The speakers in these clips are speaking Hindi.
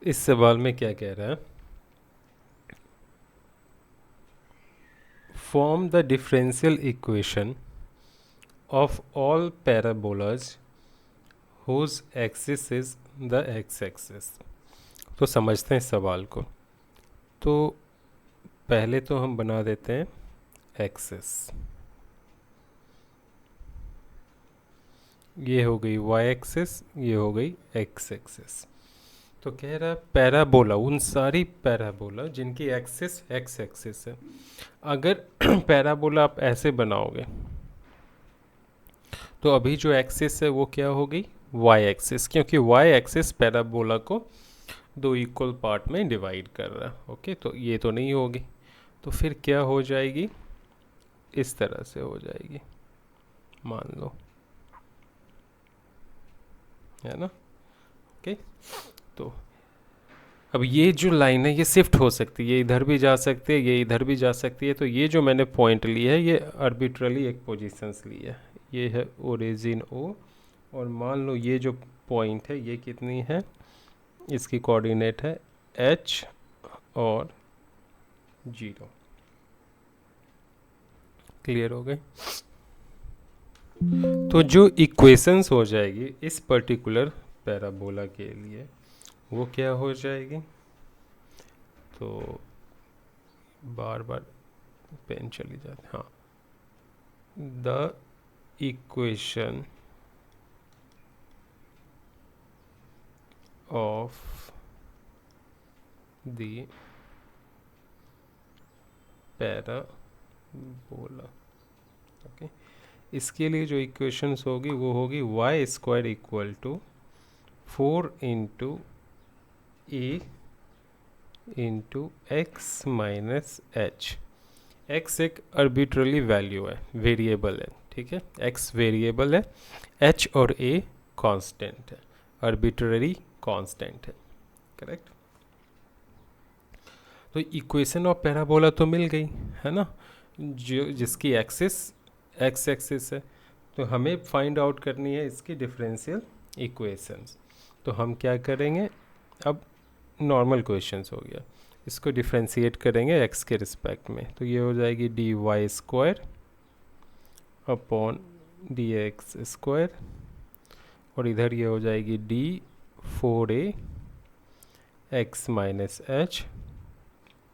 इस सवाल में क्या कह रहा है, form the differential equation of all parabolas whose axis is the x axis. तो समझते हैं इस सवाल को। तो पहले तो हम बना देते हैं एक्सिस, ये हो गई वाई एक्सिस, ये हो गई एक्स एक्सिस। तो कह रहा है पैराबोला, उन सारी पैराबोला जिनकी एक्सिस एक्स एक्सिस है, अगर पैराबोला आप ऐसे बनाओगे तो अभी जो एक्सिस है वो क्या होगी, वाई एक्सिस, क्योंकि वाई एक्सिस पैराबोला को दो इक्वल पार्ट में डिवाइड कर रहा है। ओके, तो ये तो नहीं होगी, तो फिर क्या हो जाएगी, इस तरह से हो जाएगी, मान लो, है ना। ओके, तो अब ये जो लाइन है ये शिफ्ट हो सकती है, ये इधर भी जा सकती है, ये इधर भी जा सकती है। तो ये जो मैंने पॉइंट लिया है ये आर्बिट्रली एक पोजीशंस ली है, ये है ओरिजिन ओ, और मान लो ये जो पॉइंट है ये कितनी है, इसकी कोऑर्डिनेट है एच और 0। क्लियर हो गए। तो जो इक्वेशंस हो जाएगी इस पर्टिकुलर पैराबोला के लिए वो क्या हो जाएगी, तो बार बार पेन चली जाती, हाँ, the equation of the parabola. Okay, इसके लिए जो इक्वेशंस होगी वो होगी y square equal to 4 into a into x minus h. X एक अर्बिट्रली वैल्यू है, वेरिएबल है, ठीक है, एक्स वेरिएबल है, एच और ए कांस्टेंट है, अर्बिट्ररी कांस्टेंट है, करेक्ट। तो इक्वेशन ऑफ पैराबोला तो मिल गई, है ना, जो जिसकी एक्सिस एक्स एक्सिस है। तो हमें फाइंड आउट करनी है इसकी डिफरेंशियल इक्वेशंस। तो हम क्या करेंगे, अब नॉर्मल क्वेश्चंस हो गया, इसको डिफ्रेंशिएट करेंगे एक्स के रिस्पेक्ट में। तो ये हो जाएगी d y square upon d x square, और इधर ये हो जाएगी d 4a x minus h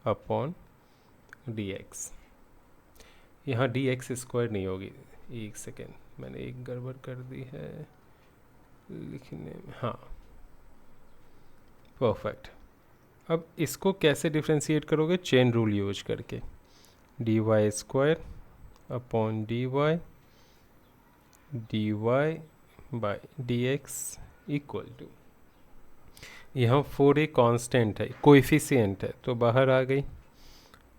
upon d x. यहाँ डी एक्स स्क्वायर नहीं होगी, एक सेकेंड, मैंने एक गड़बड़ कर दी है लिखने में, हाँ, परफेक्ट। अब इसको कैसे डिफ्रेंशिएट करोगे, चेन रूल यूज करके, d y square upon d y by d x equal to, यहाँ 4a कांस्टेंट है, कोएफिशिएंट है, तो बाहर आ गई,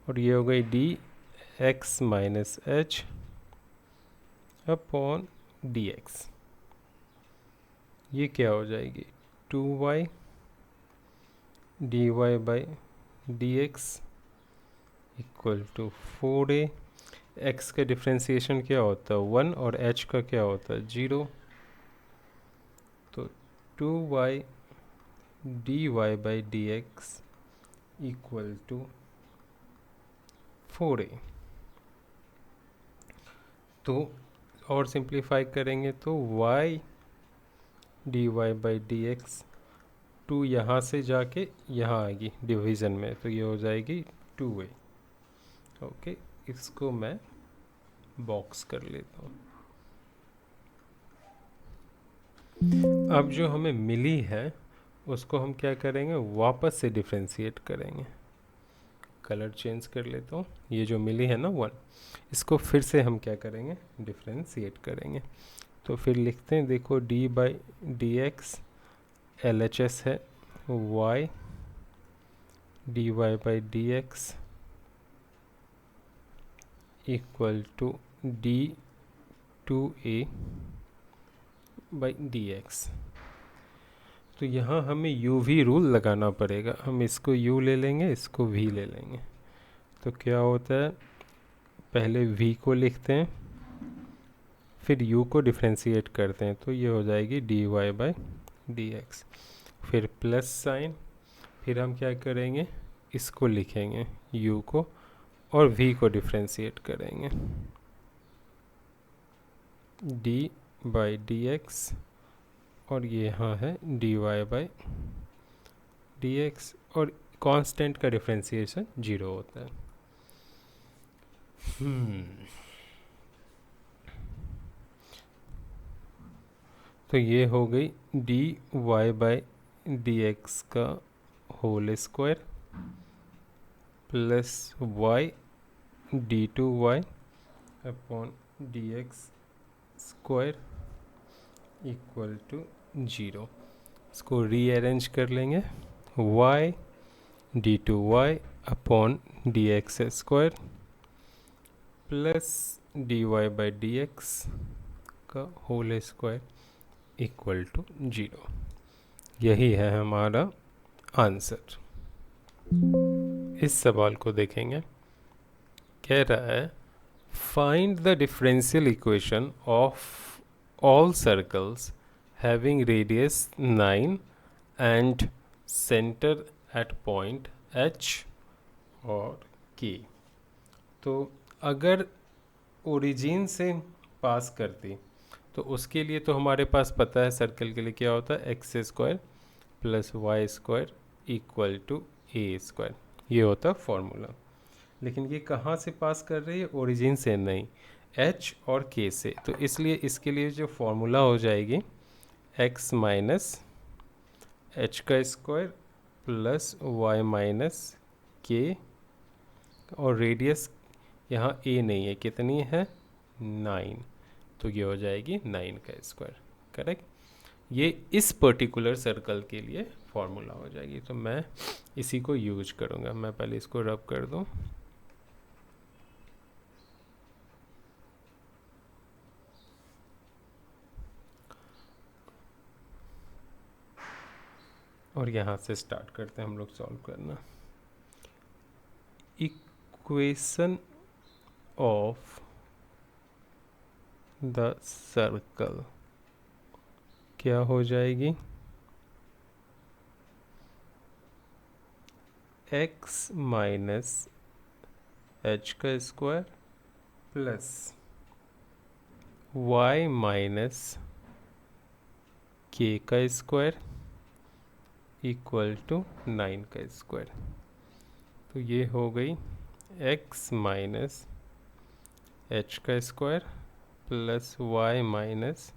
और ये हो गई d x minus h upon d x. ये क्या हो जाएगी, 2y d y by d x equal to 4a। X का डिफ्रेंसिएशन क्या होता है 1, और एच का क्या होता है 0। तो 2y d y by d x equal to 4a। तो और सिंप्लीफाई करेंगे तो y d y by d x, 2 यहाँ से जाके यहाँ आएगी डिवीज़न में, तो ये हो जाएगी 2a। ओके, इसको मैं बॉक्स कर लेता हूँ। अब जो हमें मिली है उसको हम क्या करेंगे, वापस से डिफ्रेंशिएट करेंगे। कलर चेंज कर लेता हूँ, ये जो मिली है ना 1, इसको फिर से हम क्या करेंगे, डिफ्रेंशिएट करेंगे। तो फिर लिखते हैं, देखो d by d x L H S है, y d y by d x equal to d 2a by d x. तो यहाँ हमें u v रूल लगाना पड़ेगा, हम इसको u ले लेंगे, इसको v ले लेंगे। तो क्या होता है, पहले v को लिखते हैं, फिर u को डिफ्रेंशिएट करते हैं, तो ये हो जाएगी dy बाई डी एक्स, फिर प्लस साइन, फिर हम क्या करेंगे, इसको लिखेंगे u को और v को डिफ्रेंशिएट करेंगे, d बाई डी एक्स, और ये यहाँ है dy बाई डी एक्स, और कांस्टेंट का डिफ्रेंशिएशन 0 होता है। तो ये हो गई dy बाई डी एक्स का whole square plus y d2y upon d x square equal to 0। इसको रीअरेंज कर लेंगे, y d2y upon d x square plus dy by d x का होल स्क्वायर इक्वल टू 0। यही है हमारा आंसर। इस सवाल को देखेंगे, कह रहा है find the differential equation of all circles having radius 9 and centre at point H और K। तो अगर ओरिजिन से पास करती तो उसके लिए तो हमारे पास पता है सर्कल के लिए क्या होता है, x square plus y square equal to a square, ये होता है फॉर्मूला। लेकिन ये कहाँ से पास कर रही है, ओरिजिन से नहीं, एच और के से। तो इसलिए इसके लिए जो फॉर्मूला हो जाएगी एक्स माइनस एच का स्क्वायर प्लस वाई माइनस के, और रेडियस यहाँ ए नहीं है, कितनी है 9, तो ये हो जाएगी 9 का स्क्वायर। करेक्ट, ये इस पर्टिकुलर सर्कल के लिए फॉर्मूला हो जाएगी। तो मैं इसी को यूज करूँगा। मैं पहले इसको रब कर दूँ, और यहाँ से स्टार्ट करते हैं हम लोग सॉल्व करना। इक्वेशन ऑफ द सर्कल क्या हो जाएगी, एक्स माइनस एच का square plus y minus k का स्क्वायर इक्वल टू 9 का स्क्वायर। तो ये हो गई एक्स माइनस एच का square plus y minus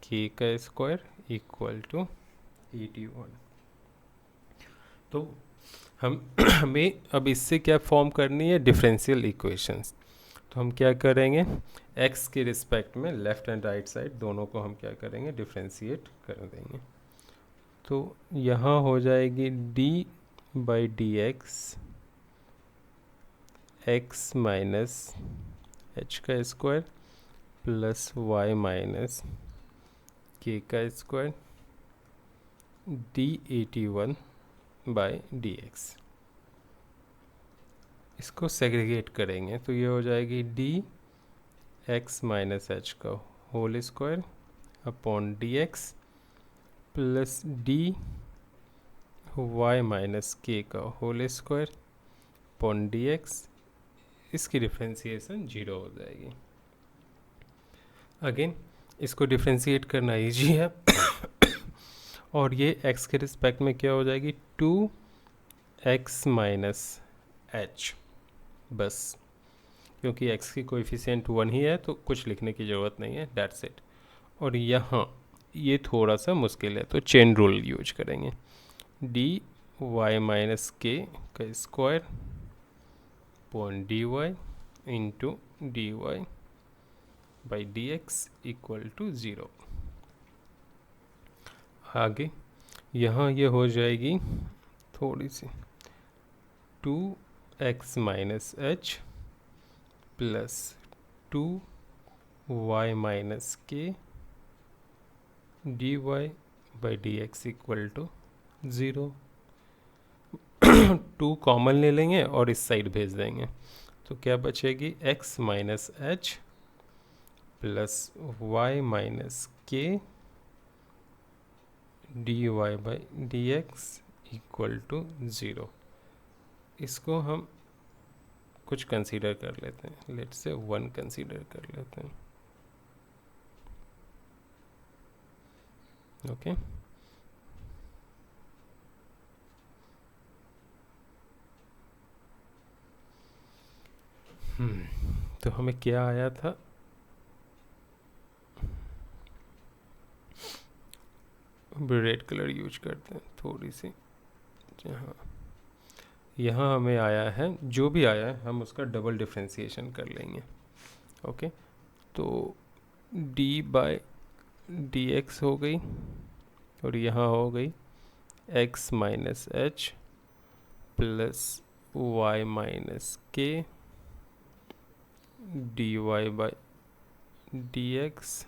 k का स्क्वायर इक्वल टू 81। तो हमें अब इससे क्या फॉर्म करनी है, डिफरेंशियल इक्वेशंस। तो हम क्या करेंगे, एक्स के रिस्पेक्ट में लेफ़्ट एंड राइट साइड दोनों को हम क्या करेंगे, डिफरेंशिएट कर देंगे। तो यहाँ हो जाएगी d by d x x minus h का square plus y minus k का square d81 by d x. इसको सेग्रीगेट करेंगे तो ये हो जाएगी डी एक्स माइनस एच का whole square upon d x plus d y minus k का whole square upon d x. इसकी डिफ्रेंसिएशन 0 हो जाएगी। अगेन इसको डिफ्रेंशिएट करना ईजी है और ये x के रिस्पेक्ट में क्या हो जाएगी, 2x माइनस एच, बस क्योंकि x की कोएफिशिएंट 1 ही है तो कुछ लिखने की ज़रूरत नहीं है, दैट्स इट। और यहाँ ये थोड़ा सा मुश्किल है तो चेन रूल यूज करेंगे, डी वाई माइनस के का square upon d y into d y by d x equal to 0। आगे यहाँ ये हो जाएगी थोड़ी सी 2x minus h plus 2y minus k d y by d x equal to 0। 2 common ले लेंगे और इस साइड भेज देंगे तो क्या बचेगी, x minus h plus y minus k d y by d x equal to 0। इसको हम कुछ कंसीडर कर लेते हैं, लेट्स से 1 कंसीडर कर लेते हैं। ओके तो हमें क्या आया था, रेड कलर यूज करते हैं थोड़ी सी, जहाँ यहाँ हमें आया है, जो भी आया है हम उसका डबल डिफ्रेंसिएशन कर लेंगे। ओके तो d बाय डी एक्स हो गई, और यहाँ हो गई x minus h plus y minus k d y by d x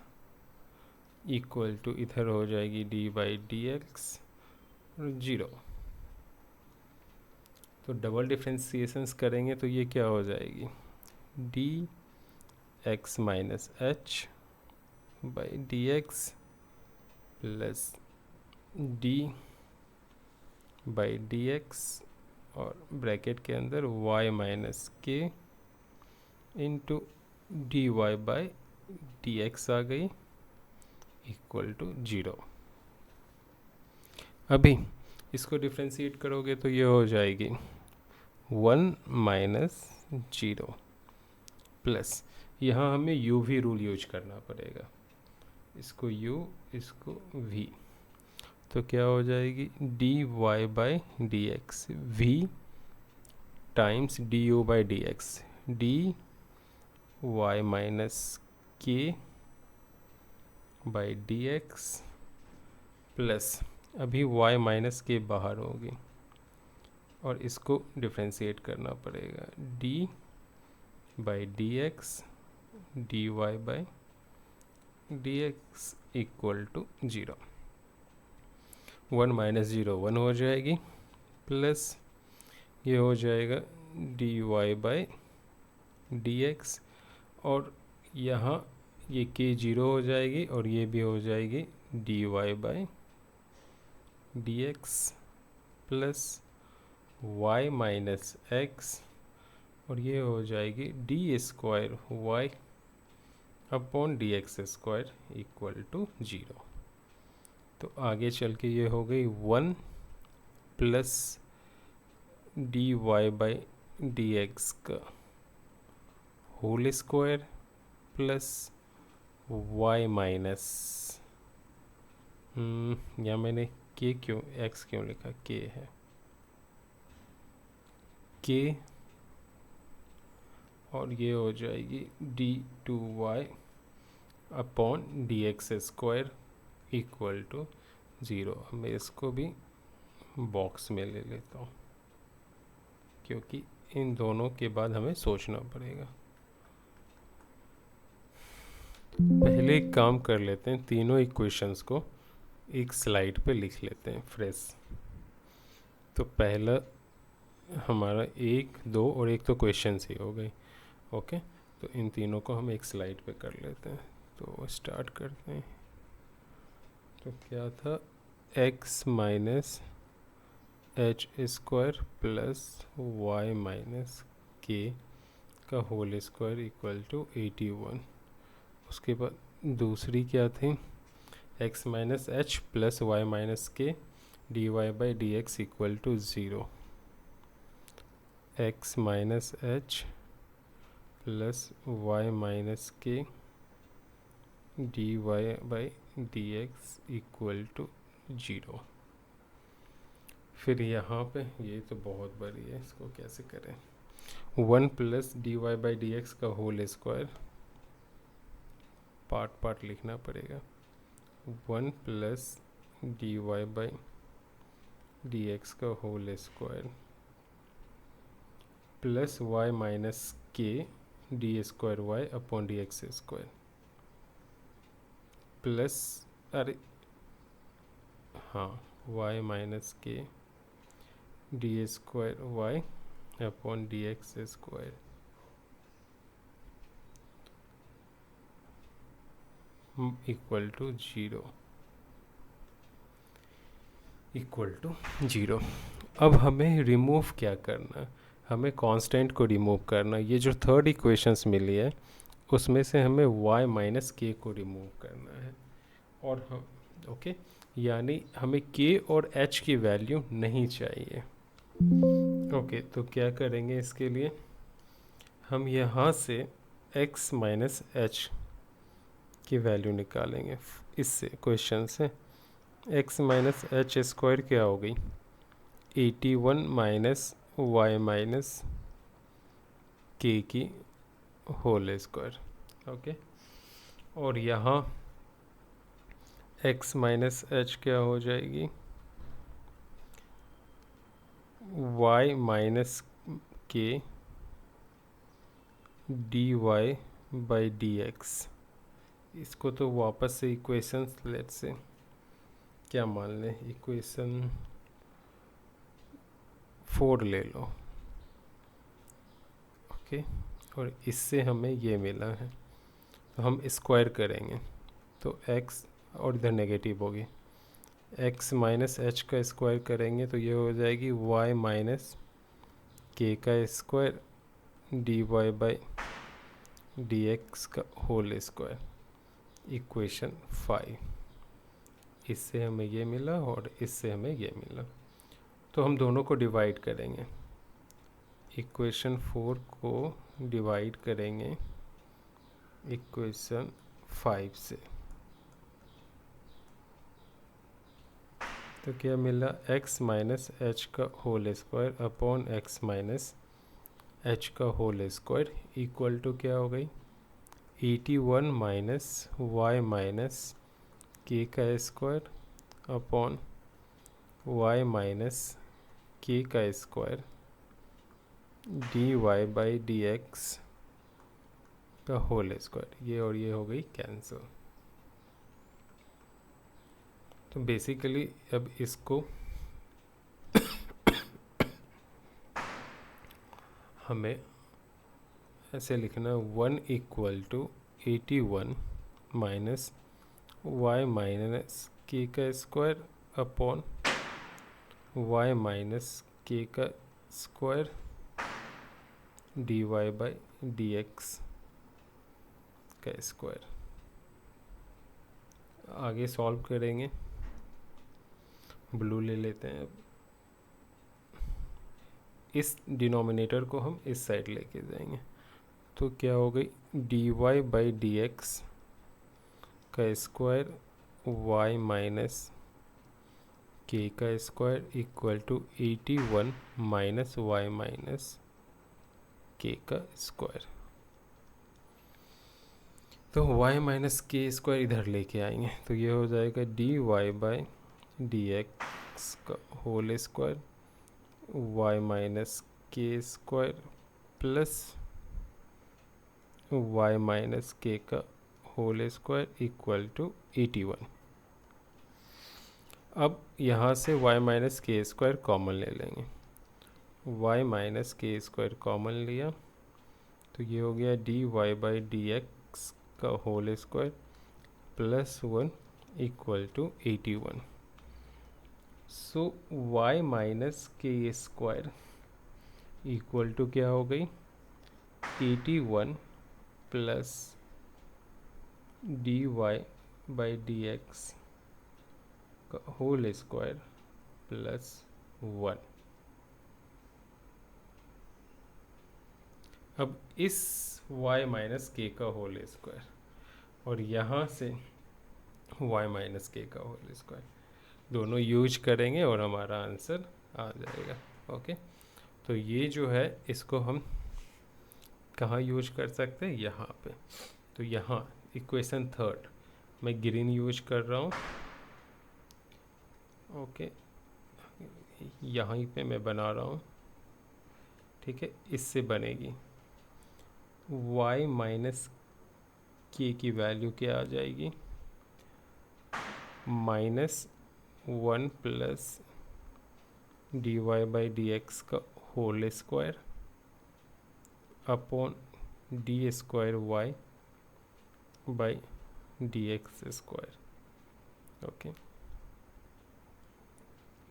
equal to, इधर हो जाएगी d बाई डी एक्स 0। तो डबल डिफ्रेंसिएशंस करेंगे तो ये क्या हो जाएगी, d x minus h by d x plus d by d x और ब्रैकेट के अंदर y minus k into d y by d x आ गई इक्वल टू 0। अभी इसको डिफ्रेंशिएट करोगे तो ये हो जाएगी 1 माइनस 0 प्लस, यहाँ हमें u v रूल यूज करना पड़ेगा, इसको u इसको v, तो क्या हो जाएगी d y by d x v times d u by d x d y minus k by d x plus, अभी y माइनस के बाहर होगी और इसको डिफ्रेंशिएट करना पड़ेगा, d by d x d y by d x equal to 0। 1 minus 0 1 हो जाएगी, प्लस ये हो जाएगा d y by d x, और यहाँ ये k 0 हो जाएगी और ये भी हो जाएगी d y by d x plus y minus x, और ये हो जाएगी d square y upon d x square equal to 0। तो आगे चल के ये हो गई 1 plus d y by d x का whole square plus y minus, या मैंने के क्यों एक्स क्यों लिखा, के है के, और ये हो जाएगी d two y upon d x square equal to 0। मैं इसको भी बॉक्स में ले लेता हूँ क्योंकि इन दोनों के बाद हमें सोचना पड़ेगा। पहले एक काम कर लेते हैं, तीनों इक्वेशंस को एक स्लाइड पे लिख लेते हैं फ्रेश। तो पहला हमारा 1 2 और एक तो क्वेश्चंस ही हो गई। ओके तो इन तीनों को हम एक स्लाइड पे कर लेते हैं, तो स्टार्ट करते हैं। तो क्या था, x minus h square plus y minus k का होल स्क्वायर इक्वल टू 81। उसके बाद दूसरी क्या थी, x minus h plus y minus k d y by d x equal to 0। x minus h plus y minus k d y by d x equal to 0। फिर यहाँ पे ये तो बहुत बड़ी है, इसको कैसे करें, 1 plus d y by d x का होल स्क्वायर, पार्ट पार्ट लिखना पड़ेगा, 1 plus d y by d x का whole square plus y minus k d square y upon d x square plus, अरे हाँ, y minus k d square y upon d x square equal to 0। Equal to 0। अब हमें रिमूव क्या करना है, हमें कांस्टेंट को रिमूव करना। ये जो थर्ड इक्वेशंस मिली है उसमें से हमें y माइनस के को रिमूव करना है। और हम ओके, यानी हमें k और h की वैल्यू नहीं चाहिए। ओके, तो क्या करेंगे इसके लिए, हम यहाँ से x माइनस एच की वैल्यू निकालेंगे। इससे क्वेश्चन से x माइनस एच स्क्वायर क्या हो गई, 81 माइनस वाई माइनस के की होल स्क्वायर। ओके, और यहाँ x माइनस एच क्या हो जाएगी, y minus k d y by d x. इसको तो वापस से इक्वेशन लेट से क्या मान लें, इक्वेशन 4 ले लो। ओके, और इससे हमें ये मिला है, तो हम स्क्वायर करेंगे तो x, और इधर नेगेटिव होगी, x माइनस एच का स्क्वायर करेंगे तो ये हो जाएगी y माइनस के का square d y by d x का होल स्क्वायर, इक्वेशन 5। इससे हमें ये मिला और इससे हमें ये मिला, तो हम दोनों को डिवाइड करेंगे। इक्वेशन 4 को डिवाइड करेंगे इक्वेशन 5 से, तो क्या मिला, x माइनस एच का whole square upon x minus h का होल स्क्वायर इक्वल टू क्या हो गई, 81 माइनस वाई माइनस के का square upon y minus k का square d y by d x का होल स्क्वायर। ये और ये हो गई कैंसिल। तो बेसिकली अब इसको हमें ऐसे लिखना, 1 equal to 81 minus y minus k का square upon y minus k का square d y by d x का स्क्वायर। आगे सॉल्व करेंगे, ब्लू ले लेते हैं। इस डिनोमिनेटर को हम इस साइड लेके जाएंगे, तो क्या हो गई, d y by d x का स्क्वायर y माइनस के का square equal to 81 minus y minus k का स्क्वायर। तो y माइनस के स्क्वायर इधर लेके आएंगे तो ये हो जाएगा d y by d x का whole square y minus k square plus y minus k का होल स्क्वायर इक्वल टू 81। अब यहाँ से y minus k square common ले लेंगे, y minus k square common लिया तो ये हो गया d y by d x का whole square plus 1 equal to 81। So y minus k square equal to क्या हो गई, 81 plus d y by d x का होल स्क्वायर प्लस 1। अब इस y माइनस के का होल स्क्वायर और यहाँ से y माइनस के का होल स्क्वायर दोनों यूज करेंगे और हमारा आंसर आ जाएगा। ओके, तो ये जो है इसको हम कहाँ यूज कर सकते हैं, यहाँ पे। तो यहाँ इक्वेशन 3 मैं ग्रीन यूज कर रहा हूँ। ओके, यहाँ पे मैं बना रहा हूँ, ठीक है। इससे बनेगी y माइनस के की वैल्यू क्या आ जाएगी, minus 1 plus d y by d x का whole square upon d square y by d x square. Okay,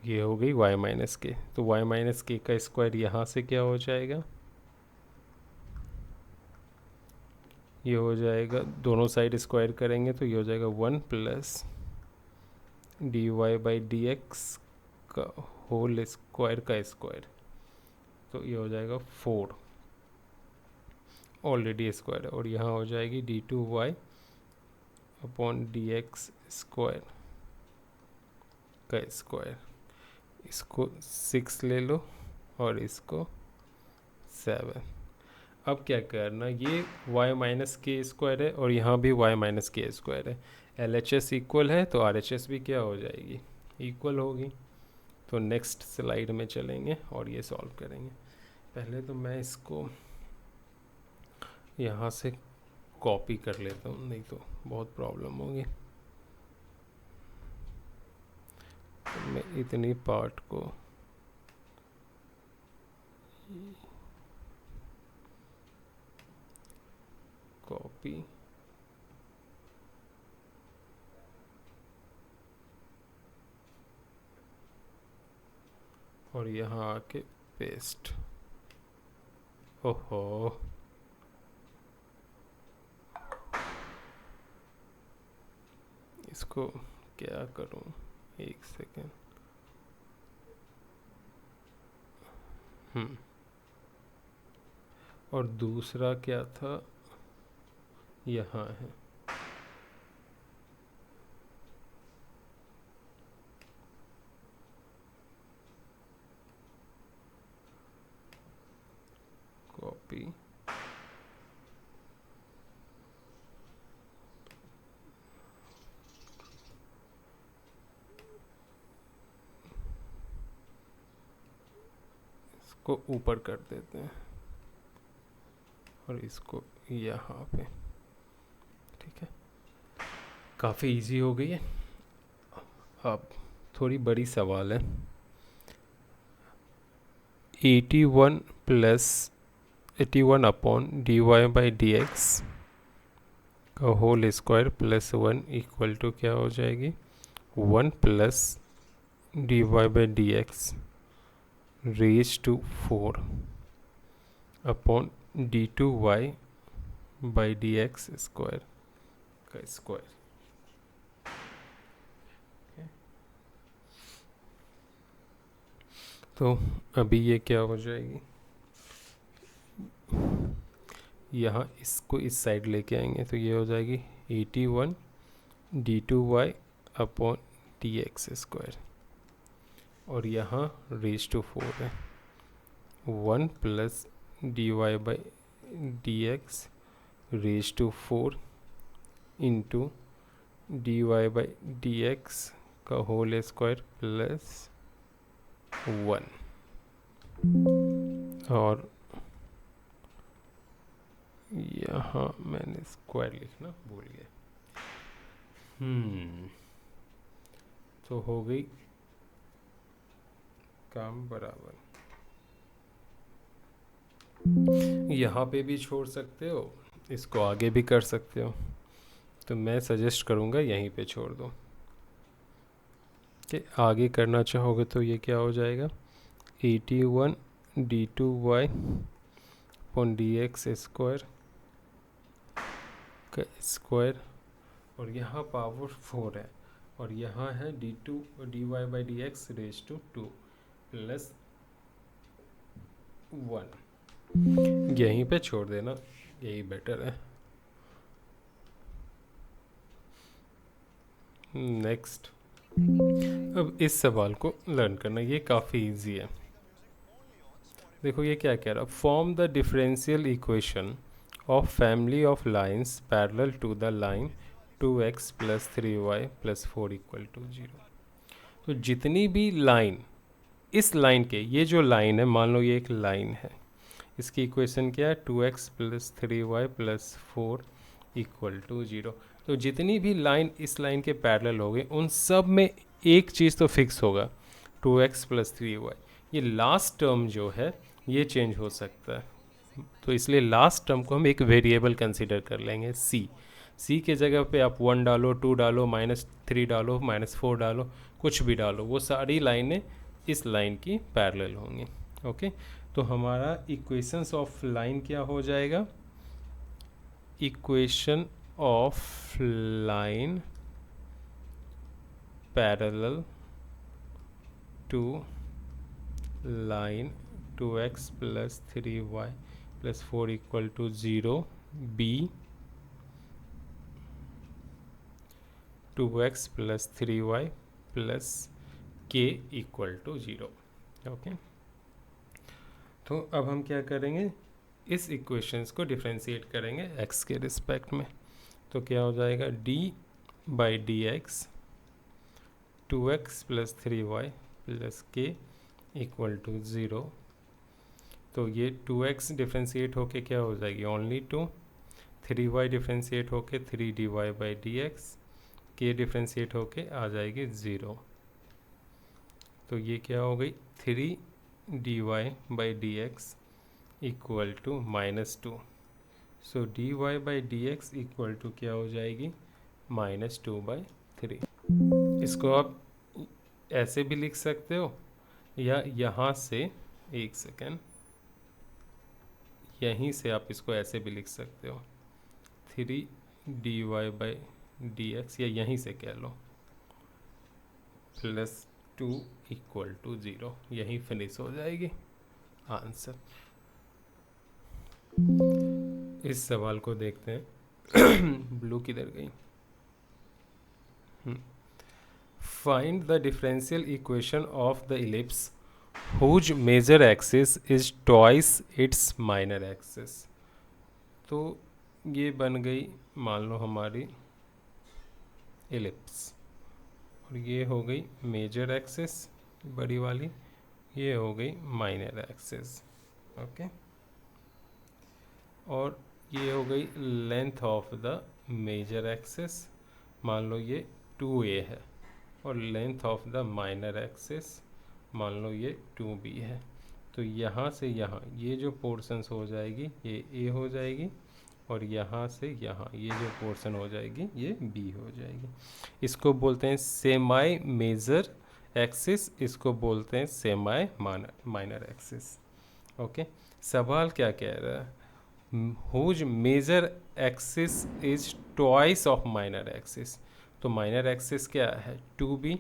ये हो गई y माइनस के, तो y माइनस के का स्क्वायर यहाँ से क्या हो जाएगा, ये हो जाएगा, दोनों साइड स्क्वायर करेंगे तो ये हो जाएगा 1 plus d y by d x का होल स्क्वायर का स्क्वायर, तो ये हो जाएगा 4 ऑलरेडी स्क्वायर है, और यहाँ हो जाएगी d two y upon d x square का स्क्वायर। इसको 6 ले लो और इसको 7। अब क्या करना, ये y माइनस के स्क्वायर है और यहाँ भी y माइनस के स्क्वायर है, LHS इक्वल है तो RHS भी क्या हो जाएगी, इक्वल होगी। तो नेक्स्ट स्लाइड में चलेंगे और ये सॉल्व करेंगे। पहले तो मैं इसको यहाँ से कॉपी कर लेता हूँ, नहीं तो बहुत प्रॉब्लम होगी। तो मैं इतनी पार्ट को कॉपी और यहाँ आके पेस्ट। ओहो, इसको क्या करूँ, एक सेकेंड। और दूसरा क्या था, यहाँ है, कॉपी इसको ऊपर कर देते हैं और इसको यहाँ पे, ठीक है। काफ़ी इजी हो गई है। अब थोड़ी बड़ी सवाल है, 81 plus 81 upon d y by d x का whole square plus 1 equal to क्या हो जाएगी, 1 plus d y by d x raise to 4 upon d two y by d x square का स्क्वायर। तो अभी ये क्या हो जाएगी, यहाँ इसको इस साइड लेके आएंगे तो ये हो जाएगी 81 d two y upon d x square, और यहाँ रेज टू 4 है, 1 plus d y by d x raise to 4 into d y by d x का होल स्क्वायर प्लस 1, और यहाँ मैंने स्क्वायर लिखना भूल गया। तो हो गई काम बराबर। यहाँ पे भी छोड़ सकते हो, इसको आगे भी कर सकते हो, तो मैं सजेस्ट करूँगा यहीं पे छोड़ दो। कि आगे करना चाहोगे तो ये क्या हो जाएगा, 81 d two y upon d x square का स्क्वायर, और यहाँ पावर 4 है, और यहाँ है d y by d x raise to 2 plus 1। यहीं पे छोड़ देना, यही बेटर है। नेक्स्ट, अब इस सवाल को लर्न करना, ये काफ़ी इजी है। देखो ये क्या कह रहा, form the differential equation of family of lines parallel to the line 2x plus 3y plus 4 equal to 0। तो जितनी भी लाइन, इस लाइन के, ये जो लाइन है, मान लो ये एक लाइन है, इसकी इक्वेशन क्या है, 2x plus 3y plus 4 equal to 0। तो जितनी भी लाइन इस लाइन के पैरेलल होगी, उन सब में एक चीज़ तो फिक्स होगा, 2x प्लस 3y। ये लास्ट टर्म जो है ये चेंज हो सकता है, तो इसलिए लास्ट टर्म को हम एक वेरिएबल कंसीडर कर लेंगे, c के जगह पे आप 1 डालो, 2 डालो, -3 डालो, -4 डालो, कुछ भी डालो, वो सारी लाइनें इस लाइन की पैरेलल होंगी। ओके, तो हमारा इक्वेशंस ऑफ लाइन क्या हो जाएगा? Equation of line parallel to line 2x plus 3y plus 4 equal to 0 be 2x plus 3y plus k equal to 0। Okay, तो अब हम क्या करेंगे, इस इक्वेशंस को डिफ्रेंशिएट करेंगे x के रिस्पेक्ट में। तो क्या हो जाएगा, d by d x 2x plus 3y plus k equal to 0। तो ये 2x डिफ्रेंशिएट होके क्या हो जाएगी, ओनली 2, 3y डिफ्रेंशिएट होके 3dy by d x, k differentiate होके आ जाएगी 0। तो ये क्या हो गई, 3dy by d x equal to -2। So dy by d x equal to क्या हो जाएगी, -2/3। इसको आप ऐसे भी लिख सकते हो, या यहाँ से, एक सेकेंड, यहीं से आप इसको ऐसे भी लिख सकते हो, 3dy बाई डी एक्स, या यहीं से कह लो +2 इक्वल टू 0। यहीं फिनिश हो जाएगी आंसर। इस सवाल को देखते हैं। ब्लू किधर गई? Find the differential equation of the ellipse whose major axis is twice its minor axis. तो ये बन गई, मान लो हमारी इलिप्स, और ये हो गई मेजर एक्सिस बड़ी वाली, ये हो गई माइनर एक्सिस। ओके, और ये हो गई length of the major axis, मान लो ये 2a है, और length of the minor axis मान लो ये 2b है। तो यहाँ से यहाँ ये जो पोर्शंस हो जाएगी ये a हो जाएगी, और यहाँ से यहाँ ये जो पोर्शन हो जाएगी ये b हो जाएगी। इसको बोलते हैं सेमाई मेजर एक्सिस, इसको बोलते हैं सेमाई माइनर एक्सिस। ओके, सवाल क्या कह रहा है, whose major axis is twice of minor axis. तो माइनर एक्सिस क्या है, 2b,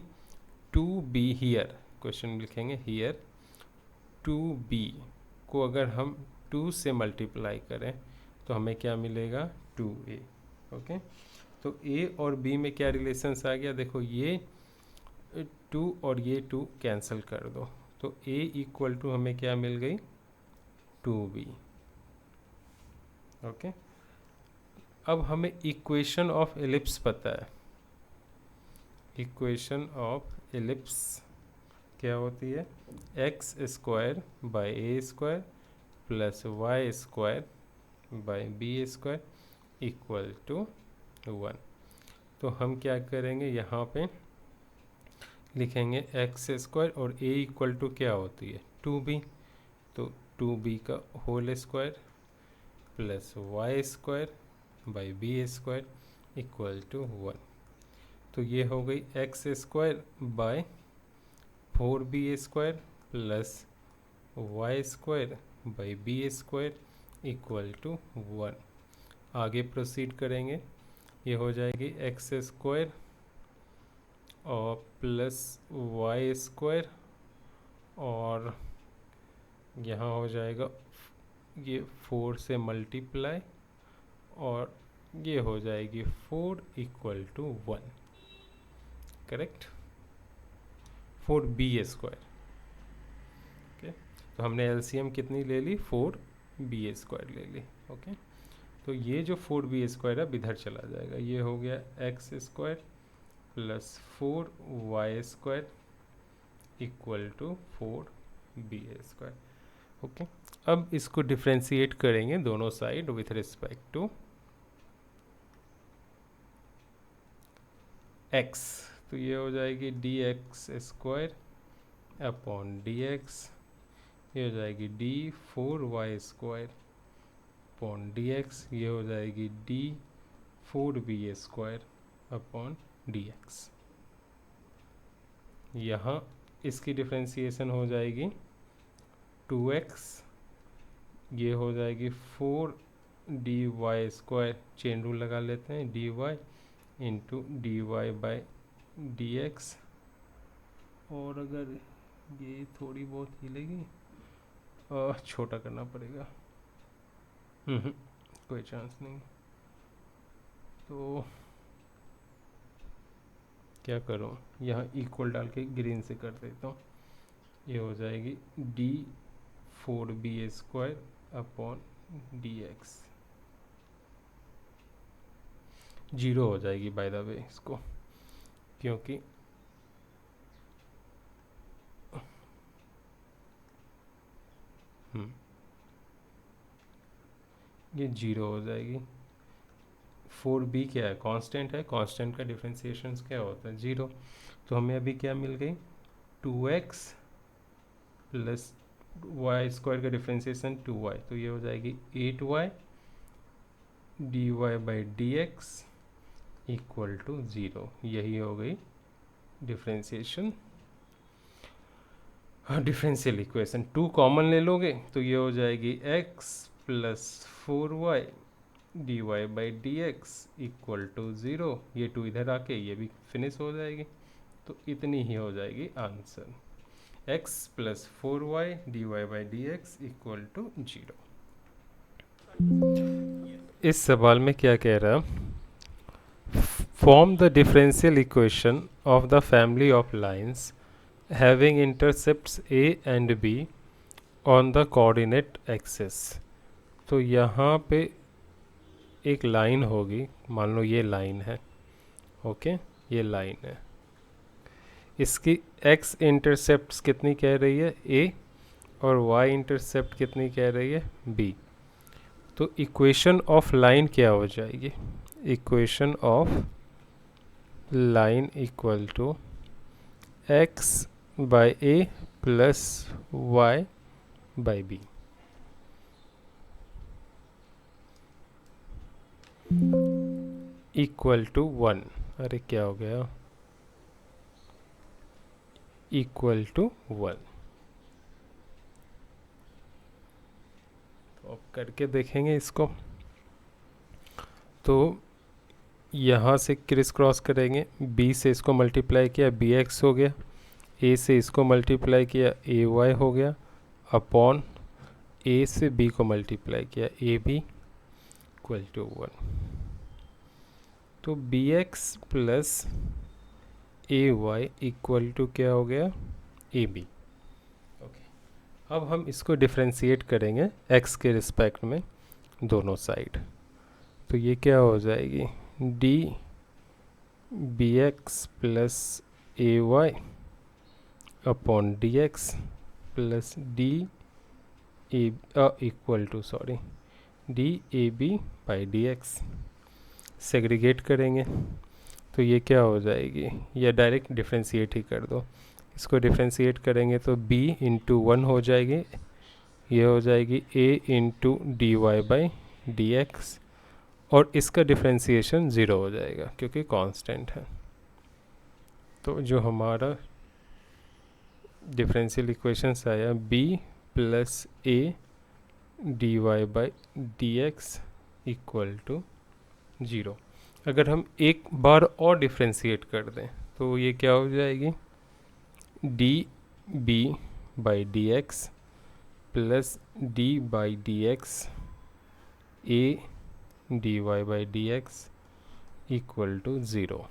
2b हियर, क्वेश्चन लिखेंगे हियर 2b को अगर हम 2 से मल्टीप्लाई करें तो हमें क्या मिलेगा, 2a। ओके, तो a और b में क्या रिलेशंस आ गया, देखो ये 2 और ये 2 कैंसिल कर दो, तो a इक्वल टू हमें क्या मिल गई, 2b। ओके, अब हमें इक्वेशन ऑफ एलिप्स पता है। इक्वेशन ऑफ एलिप्स क्या होती है, x square by a square plus y square by b square equal to 1। तो हम क्या करेंगे, यहाँ पे लिखेंगे एक्स स्क्वायर, और ए इक्वल टू क्या होती है, 2b, तो 2b का whole square plus y square by b square equal to 1। तो ये हो गई x square by 4b square plus y square by b square equal to 1। आगे प्रोसीड करेंगे, ये हो जाएगी एक्स स्क्वायर और प्लस वाई स्क्वायर, और यहाँ हो जाएगा ये 4 से मल्टीप्लाई, और ये हो जाएगी 4 equal to 1। Correct, 4b square. Okay, तो हमने एलसीएम कितनी ले ली, 4b स्क्वायर ले ली। ओके, तो ये जो 4b स्क्वायर अब इधर चला जाएगा, ये हो गया x square plus 4y square equal to 4b square. Okay, अब इसको डिफ्रेंशिएट करेंगे दोनों side with respect to x। तो ये हो जाएगी d x square upon d x, ये हो जाएगी d 4y square upon d x, ये हो जाएगी d 4b square upon d x. यहाँ इसकी डिफ्रेंसिएशन हो जाएगी 2x, ये हो जाएगी 4 dy², चेन रूल लगा लेते हैं, dy into dy by dx। और अगर ये थोड़ी बहुत हिलेगी, छोटा करना पड़ेगा, कोई चांस नहीं। तो क्या करूँ, यहाँ इक्वल डाल के ग्रीन से कर देता हूँ। ये हो जाएगी d4ba² अपॉन dx, 0 हो जाएगी बाय द वे इसको, क्योंकि ये 0 हो जाएगी। 4b क्या है, कांस्टेंट है, कांस्टेंट का डिफरेंशिएशन क्या होता है, 0। तो हमें अभी क्या मिल गई, 2x प्लस y² का डिफरेंशिएशन 2y, तो ये हो जाएगी 8y dy by dx equal to 0। यही हो गई डिफरेंशिएशन, डिफरेंशियल इक्वेशन। 2 कॉमन ले लोगे तो ये हो जाएगी x plus 4y dy by dx equal to 0। ये 2 इधर आके ये भी फिनिश हो जाएगी, तो इतनी ही हो जाएगी answer, x plus 4y dy by dx equal to 0। इस सवाल में क्या कह रहा है, form the differential equation of the family of lines having intercepts a and b on the coordinate axis। तो यहाँ पे एक लाइन होगी, मान लो ये लाइन है, ओके, ये लाइन है, इसकी x इंटरसेप्ट कितनी कह रही है a और y इंटरसेप्ट कितनी कह रही है b। तो इक्वेशन ऑफ लाइन क्या हो जाएगी, equation of line equal to x by a plus y by b। Equal to 1, अरे क्या हो गया, इक्वल टू 1। तो अब करके देखेंगे इसको। तो यहाँ से क्रिस क्रॉस करेंगे, b से इसको मल्टीप्लाई किया bx हो गया, a से इसको मल्टीप्लाई किया ay हो गया, अपॉन a से b को मल्टीप्लाई किया ab इक्वल टू 1। तो bx plus ay equal to क्या हो गया ab। ओके, अब हम इसको डिफ्रेंशिएट करेंगे x के रिस्पेक्ट में दोनों साइड। तो ये क्या हो जाएगी, d bx plus ay upon dx plus d equal to d ab by dx। Segregate करेंगे तो ये क्या हो जाएगी, या डायरेक्ट डिफ्रेंशिएट ही कर दो, इसको डिफ्रेंशिएट करेंगे तो b इंटू 1 हो जाएगी, ये हो जाएगी a into dy by dx, और इसका डिफ्रेंशिएशन 0 हो जाएगा क्योंकि कांस्टेंट है। तो जो हमारा डिफरेंशियल इक्वेशंस आया b plus a dy by dx equal to 0। अगर हम एक बार और डिफ्रेंशिएट कर दें तो ये क्या हो जाएगी, d b by d x plus d by d x a d y by d x equal to 0।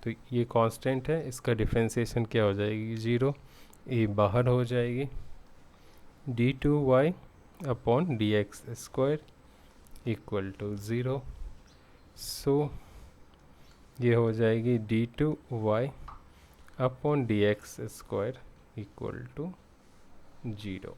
तो ये कांस्टेंट है, इसका डिफ्रेंशिएशन क्या हो जाएगी 0, ए बाहर हो जाएगी, d two y upon d x square equal to 0। So ये हो जाएगी d two y upon d x square equal to 0।